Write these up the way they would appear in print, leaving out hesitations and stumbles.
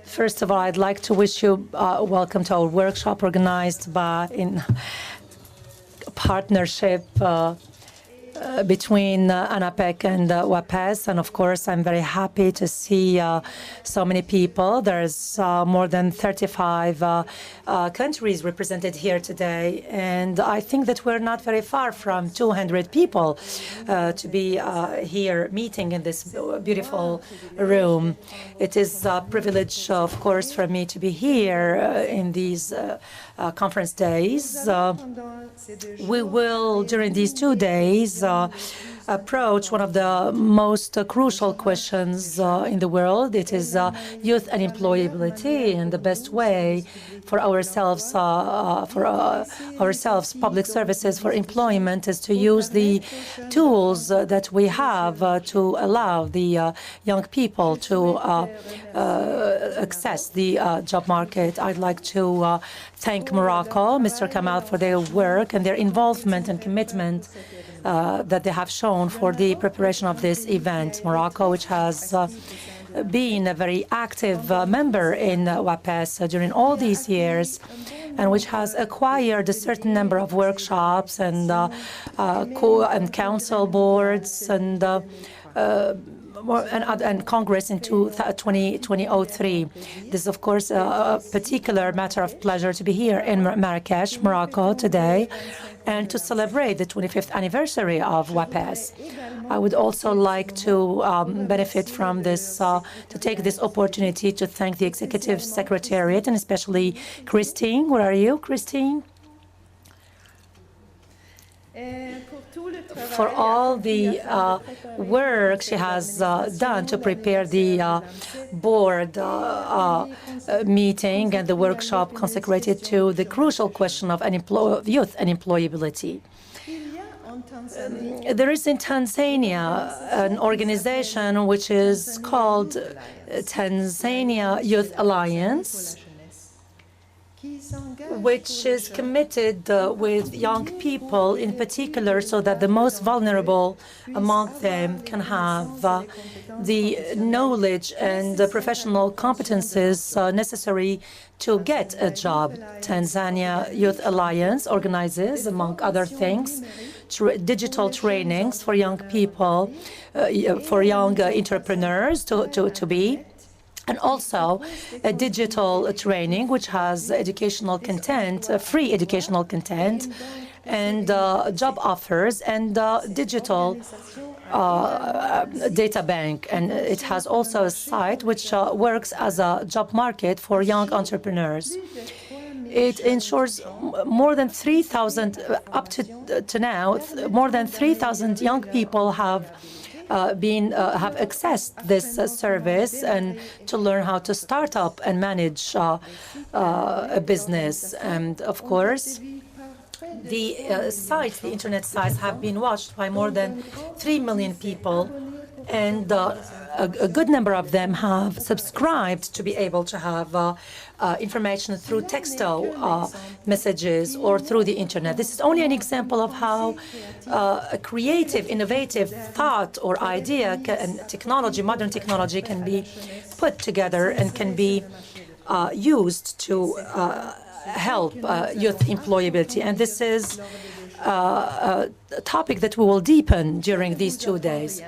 First of all, I'd like to wish you welcome to our workshop organized in partnership between ANAPEC and WAPES. And of course, I'm very happy to see so many people. There's more than 35 countries represented here today. And I think that we're not very far from 200 people to be here meeting in this beautiful room. It is a privilege, of course, for me to be here in these conference days. We will, during these 2 days, approach one of the most crucial questions in the world. It is youth unemployability, and the best way for ourselves, public services for employment, is to use the tools that we have to allow the young people to access the job market. I'd like to thank Morocco, Mr. Kamal, for their work and their involvement and commitment that they have shown for the preparation of this event. Morocco, which has been a very active member in WAPES during all these years, and which has acquired a certain number of workshops and council boards and Congress in 2003. This is, of course, a particular matter of pleasure to be here in Marrakesh, Morocco, today, and to celebrate the 25th anniversary of WAPES. I would also like to benefit from this, to take this opportunity to thank the Executive Secretariat, and especially Christine. Where are you, Christine? For all the work she has done to prepare the board meeting and the workshop consecrated to the crucial question of youth unemployability. There is in Tanzania an organization which is called Tanzania Youth Alliance, which is committed with young people in particular, so that the most vulnerable among them can have the knowledge and the professional competences necessary to get a job. Tanzania Youth Alliance organizes, among other things, digital trainings for young people, for young entrepreneurs to be, and also a digital training which has educational content, free educational content, and job offers, and digital data bank. And it has also a site which works as a job market for young entrepreneurs. It ensures more than 3,000, up to now, more than 3,000 young people have accessed this service, and to learn how to start up and manage a business. And of course, the internet sites have been watched by more than 3 million people, and a good number of them have subscribed to be able to have information through texto messages or through the internet. This is only an example of how a creative, innovative thought or idea and technology, modern technology, can be put together and can be used to help youth employability. And this is a topic that we will deepen during these 2 days.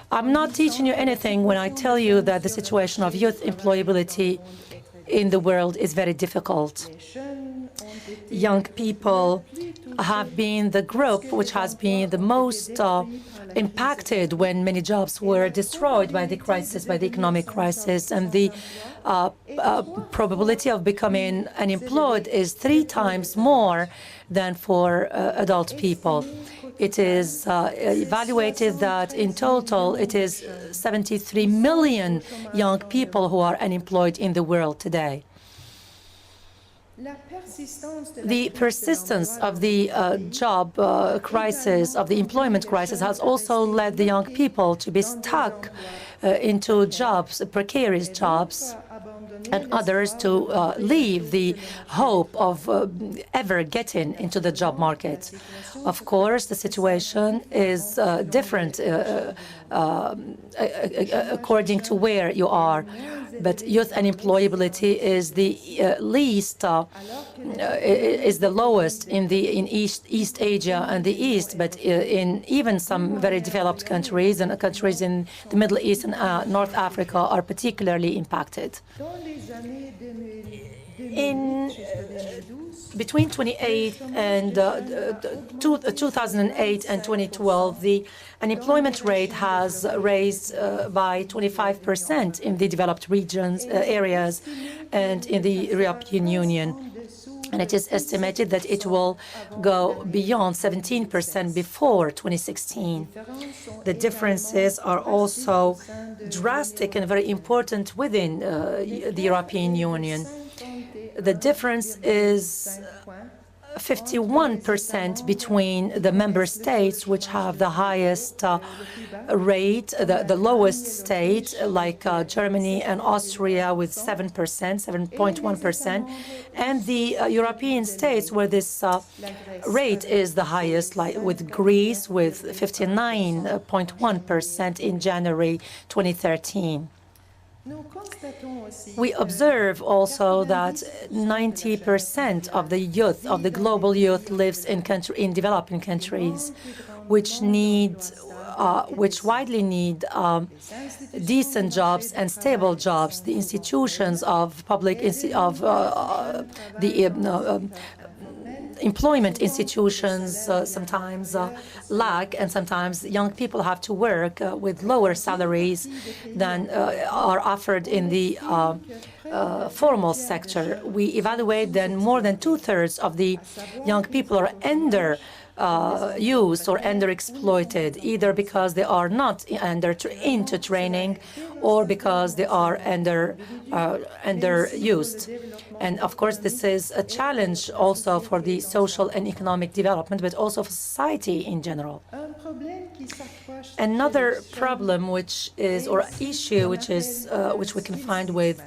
I'm not teaching you anything when I tell you that the situation of youth employability in the world is very difficult. Young people have been the group which has been the most impacted when many jobs were destroyed by the crisis, by the economic crisis, and the probability of becoming unemployed is 3 times more than for adult people. It is evaluated that in total it is 73 million young people who are unemployed in the world today. The persistence of the job crisis, of the employment crisis, has also led the young people to be stuck into jobs, precarious jobs, and others to leave the hope of ever getting into the job market. Of course, the situation is different according to where you are, but youth unemployability is the is the lowest in East Asia and the East, but in even some very developed countries and countries in the Middle East and North Africa are particularly impacted. Between 2008 and 2012, the unemployment rate has raised by 25% in the developed regions, areas, and in the European Union. And it is estimated that it will go beyond 17% before 2016. The differences are also drastic and very important within the European Union. The difference is 51% between the member states which have the highest rate, the lowest state, like Germany and Austria with 7.1%, and the European states where this rate is the highest, like with Greece with 59.1% in January 2013. We observe also that 90% of the youth, of the global youth, lives in developing countries, which widely need decent jobs and stable jobs. The institutions of employment institutions sometimes lack, and sometimes young people have to work with lower salaries than are offered in the formal sector. We evaluate that more than 2/3 of the young people are used or underexploited, either because they are not into training or because they are underused. And of course, this is a challenge also for the social and economic development, but also for society in general. Another problem, which we can find with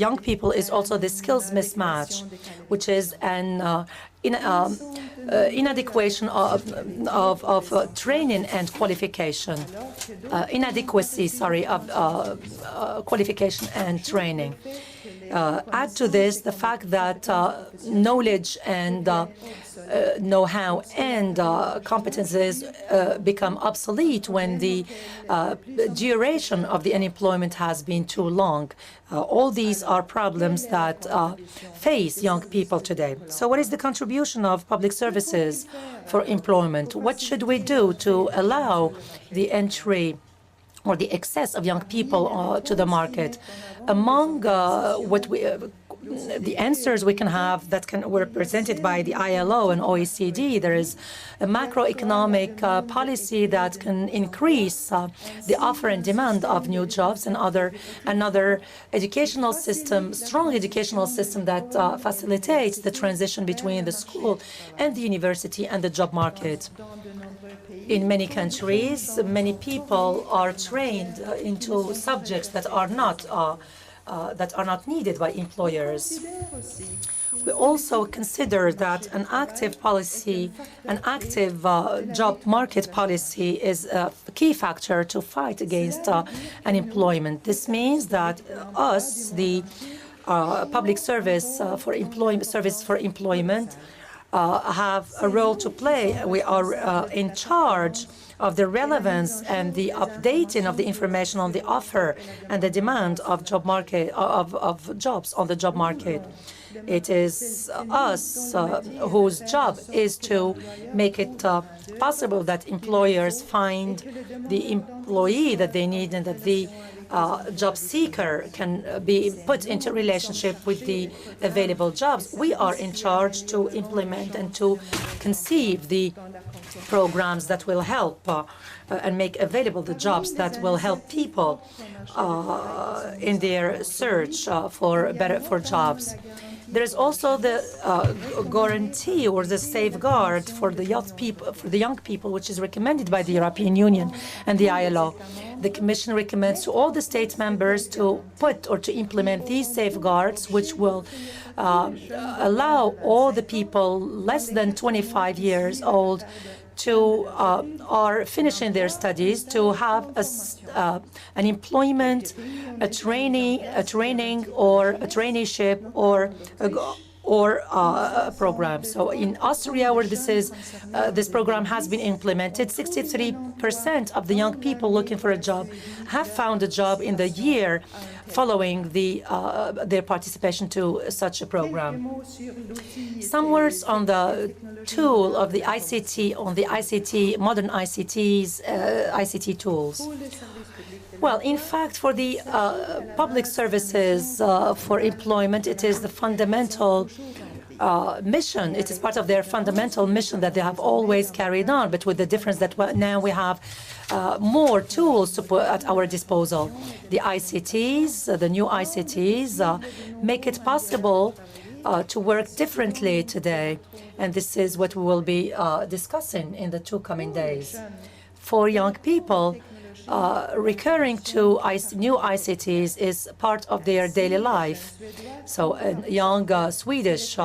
young people, is also the skills mismatch, which is an inadequacy of training and qualification, of qualification and training. Add to this the fact that knowledge and know-how and competences become obsolete when the duration of the unemployment has been too long. All these are problems that face young people today. So what is the contribution of public services for employment? What should we do to allow the entry or the access of young people to the market? Among the answers we can have that were presented by the ILO and OECD, there is a macroeconomic policy that can increase the offer and demand of new jobs, and another educational system, strong educational system that facilitates the transition between the school and the university and the job market. In many countries, many people are trained into subjects that are not needed by employers. We also consider that an active policy, an active job market policy is a key factor to fight against unemployment. This means that the public service for employment, have a role to play. We are in charge of the relevance and the updating of the information on the offer and the demand of jobs on the job market. It is us whose job is to make it possible that employers find the employee that they need, and that the job seeker can be put into relationship with the available jobs. We are in charge to implement and to conceive the programs that will help and make available the jobs that will help people in their search for jobs. There is also the guarantee or the safeguard for the young people, which is recommended by the European Union and the ILO. The Commission recommends to all the state members to put or to implement these safeguards, which will allow all the people less than 25 years old to are finishing their studies to have an employment, a training or a traineeship or a program. So in Austria, where this program has been implemented, 63% of the young people looking for a job have found a job in the year following their participation to such a program. Some words on the tool of the ICT, modern ICT tools. Well, in fact, for the public services for employment, it is the fundamental mission. It is part of their fundamental mission that they have always carried on, but with the difference that now we have more tools to put at our disposal. The ICTs, the new ICTs, make it possible to work differently today, and this is what we will be discussing in the 2 coming days. For young people, recurring to new ICTs is part of their daily life. So a young Swedish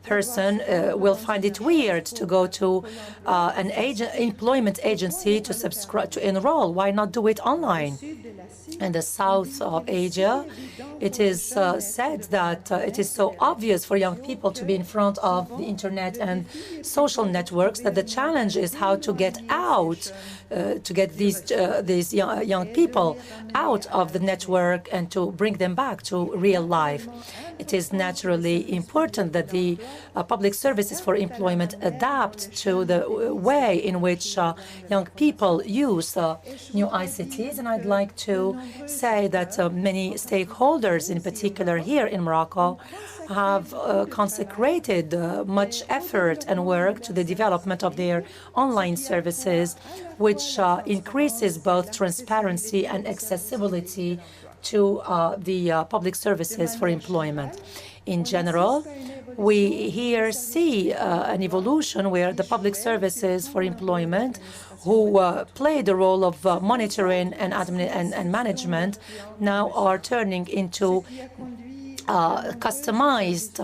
person will find it weird to go to an employment agency to enroll. Why not do it online? In the south of Asia, it is said that it is so obvious for young people to be in front of the internet and social networks that the challenge is how to get out, to get these young people out of the network and to bring them back to real life. It is naturally important that the public services for employment adapt to the way in which young people use new ICTs, and I'd like to say that many stakeholders, in particular here in Morocco, have consecrated much effort and work to the development of their online services, which increases both transparency and accessibility to the public services for employment. In general, we here see an evolution where the public services for employment, who play the role of monitoring and management, now are turning into customized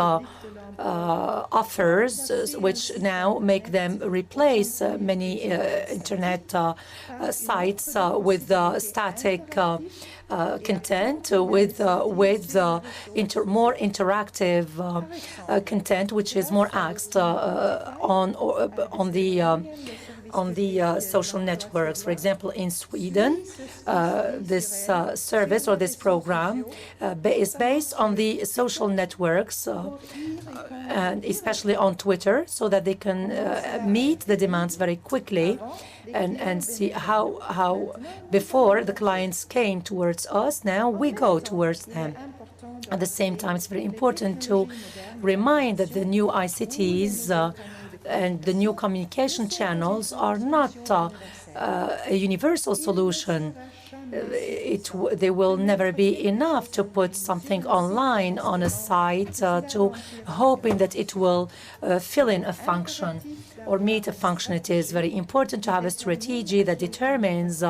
offers, which now make them replace many internet sites with static content, with more interactive content, which is more axed on the social networks. For example, in Sweden, this service or this program is based on the social networks, and especially on Twitter, so that they can meet the demands very quickly and see how before the clients came towards us, now we go towards them. At the same time, it's very important to remind that the new ICTs and the new communication channels are not a universal solution. They will never be enough to put something online on a site to hoping that it will fill in a function or meet a function. It is very important to have a strategy that determines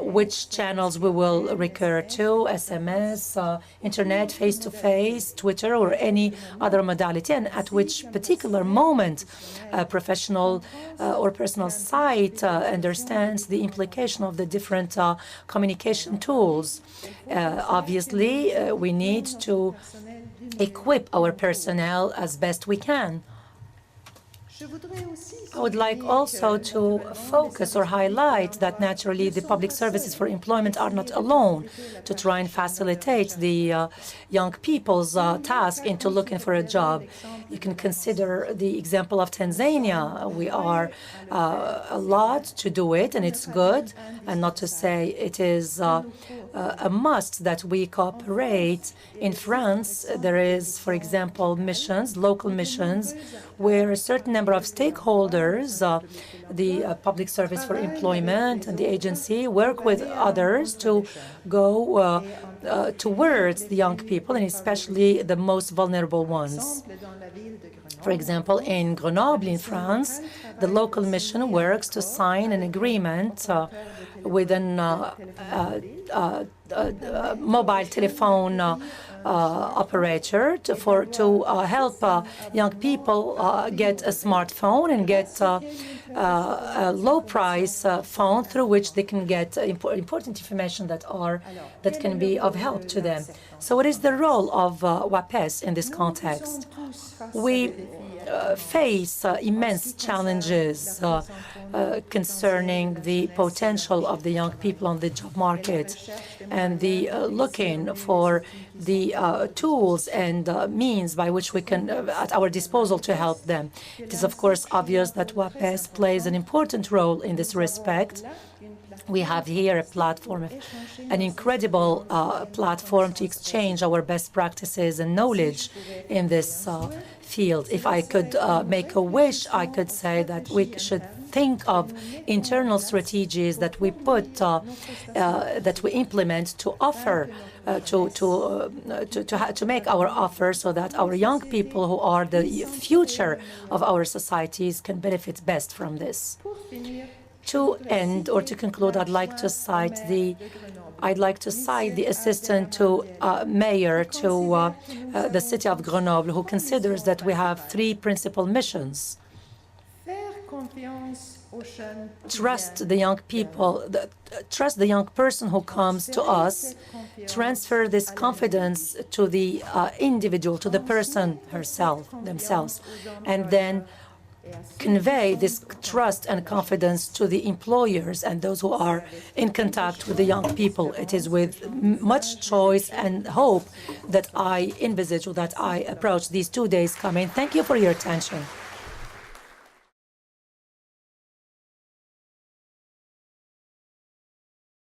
which channels we will recur to, SMS, internet, face-to-face, Twitter, or any other modality, and at which particular moment a professional or personal site understands the implication of the different communication tools. Obviously, we need to equip our personnel as best we can. I would like also to focus or highlight that naturally the public services for employment are not alone to try and facilitate the young people's task into looking for a job. You can consider the example of Tanzania. We are a lot to do it, and it's good, and not to say it is a must that we cooperate. In France, there is, for example, missions, local missions, where a certain number number of stakeholders, the Public Service for Employment and the agency, work with others to go towards the young people, and especially the most vulnerable ones. For example, in Grenoble, in France, the local mission works to sign an agreement with a mobile telephone operator to help young people get a smartphone and get a low-price phone through which they can get important information that can be of help to them. So what is the role of WAPES in this context? We face immense challenges concerning the potential of the young people on the job market, and the looking for the tools and means by which we can, at our disposal, to help them. It is, of course, obvious that WAPES plays an important role in this respect. We have here a platform, an incredible platform to exchange our best practices and knowledge in this field. If I could make a wish, I could say that we should think of internal strategies that we that we implement to offer, to make our offer so that our young people, who are the future of our societies, can benefit best from this. To end or to conclude, I'd like to cite the assistant to mayor to the city of Grenoble, who considers that we have three principal missions. Trust the young people, trust the young person who comes to us, transfer this confidence to the individual, to the person themselves, and then convey this trust and confidence to the employers and those who are in contact with the young people. It is with much choice and hope that I envisage, that I approach these 2 days coming. Thank you for your attention.